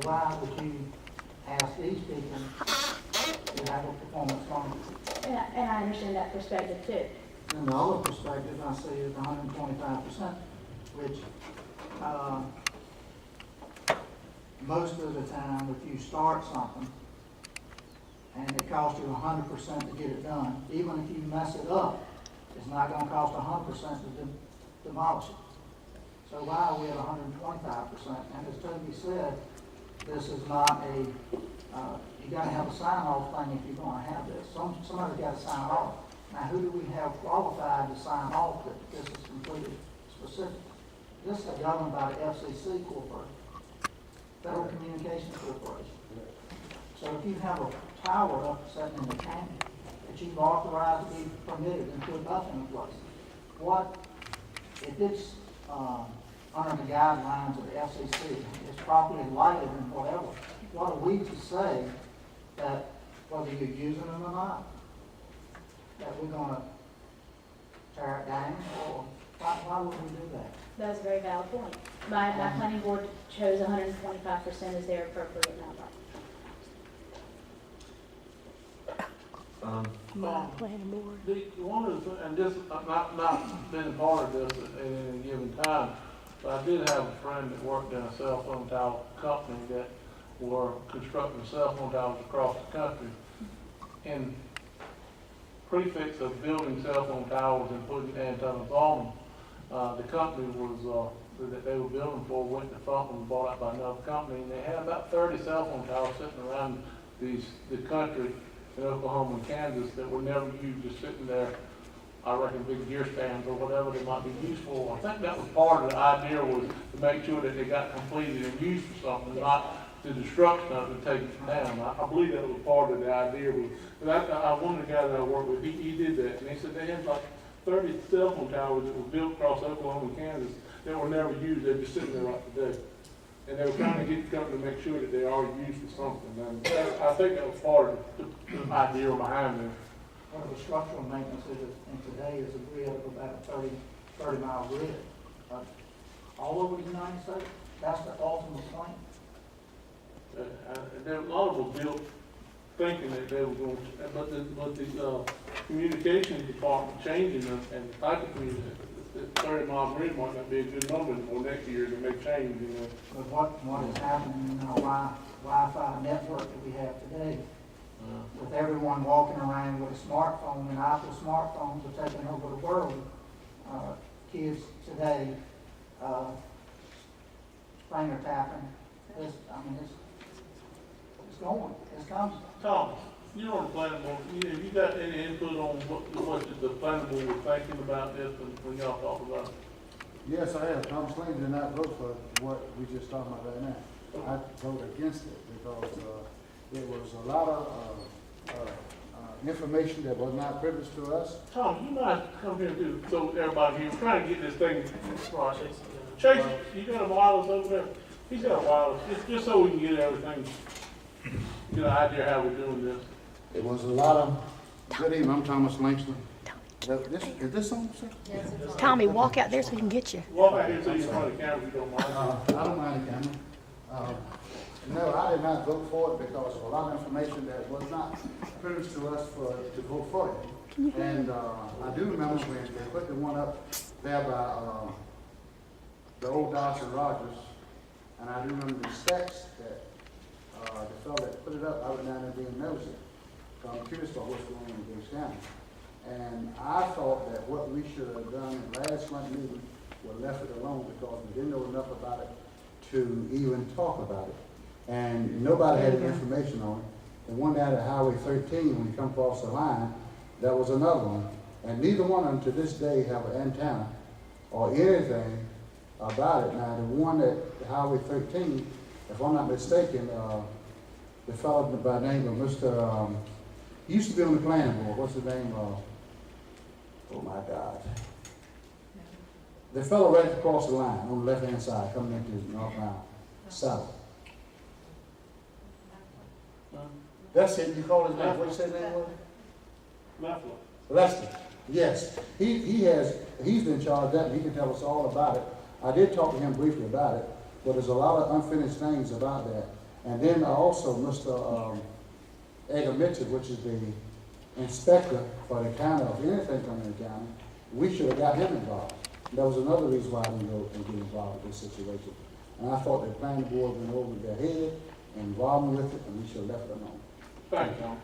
why would you ask these people to have a performance bond? And I understand that perspective too. And the other perspective I see is 125%, which, most of the time, if you start something and it costs you 100% to get it done, even if you mess it up, it's not gonna cost 100% to demolish it. So why are we at 125%? And as Toby said, this is not a, you gotta have a sign-off thing if you're gonna have this. Somebody's gotta sign off. Now, who do we have qualified to sign off that this is completely specific? This is governed by the FCC Corporation, Federal Communications Corporation. So if you have a tower up sitting in the county that you've authorized to be permitted and put up in a place, what, if it's, under the guidelines of the FCC, it's properly lighted and whatever, what are we to say that whether you're using them or not, that we're gonna tear it down, or why would we do that? That's a very valid point. My planning board chose 125% as their appropriate number. Planning board. One of the, and this, not been a part of this at any given time, but I did have a friend that worked in a cell phone tower company that were constructing cell phone towers across the country. In prefix of building cell phone towers and putting antennas on them, the company was, that they were building for went defunct and was bought out by another company, and they had about 30 cell phone towers sitting around the country in Oklahoma and Kansas that were never used, just sitting there, I reckon, big gear stands or whatever they might be used for. I think that was part of the idea, was to make sure that they got completed and used for something, not the destruction of it, take it down. I believe that was part of the idea. But one of the guys that I worked with, he did that, and he said they had like 30 cell phone towers that were built across Oklahoma and Kansas that were never used. They're just sitting there right today. And they were trying to get the company to make sure that they are used for something. And I think that was part of the idea behind it. Part of the structural maintenance is, and today is a grid of about a 30-mile grid. All over the United States, that's the ultimate plan. There a lot of them were built thinking that they were going to, but the communications department changing and the type of communication, 30-mile grid might not be a good number for next year to make change, you know. But what is happening in our Wi-Fi network that we have today, with everyone walking around with a smartphone, and Apple smartphones are taking over the world. Kids today, finger tapping, it's going, it's coming. Tom, you're on the planning board, you got any input on what the planning board was thinking about this when y'all talked about it? Yes, I have. Tom Sling did not vote for what we just talked about right now. I voted against it because it was a lot of information that was not privileged to us. Tom, you might come here too, so everybody here, we're trying to get this thing right. Chase, you got a wireless over there? He's got a wireless, just so we can get everything, get an idea how we're doing this. It was a lot of, good evening, I'm Thomas Langston. Is this on, sir? Yes, it's on. Tommy, walk out there so we can get you. Walk out here so you can run the camera if you don't mind. I don't mind the camera. No, I did not vote for it because of a lot of information that was not privileged to us to vote for it. And I do remember when they put the one up there by the old Dodge and Rogers, and I do remember the specs that the fellow that put it up, I was down there being nosy. So I'm curious about what's going on in Gates County. And I thought that what we should have done in last month's meeting was left it alone because we didn't know enough about it to even talk about it. And nobody had any information on it. The one down at Highway 13, when you come across the line, that was another one. And neither one of them to this day have an antenna or anything about it. Now, the one at Highway 13, if I'm not mistaken, the fellow by the name of Mr. He used to be on the planning board. What's his name? Oh my God. The fellow right across the line on the left-hand side coming into northbound south. That's it. You call his name. What you say his name was? Lester. Yes. He's in charge of that, and he can tell us all about it. I did talk to him briefly about it, but there's a lot of unfinished things about that. And then also Mr. Edgar Mitchell, which is the inspector for the county, of anything coming in the county, we should have got him involved. That was another reason why I didn't go and get involved with this situation. And I thought the planning board went over their head and involved me with it, and we should have left it alone. Thank you.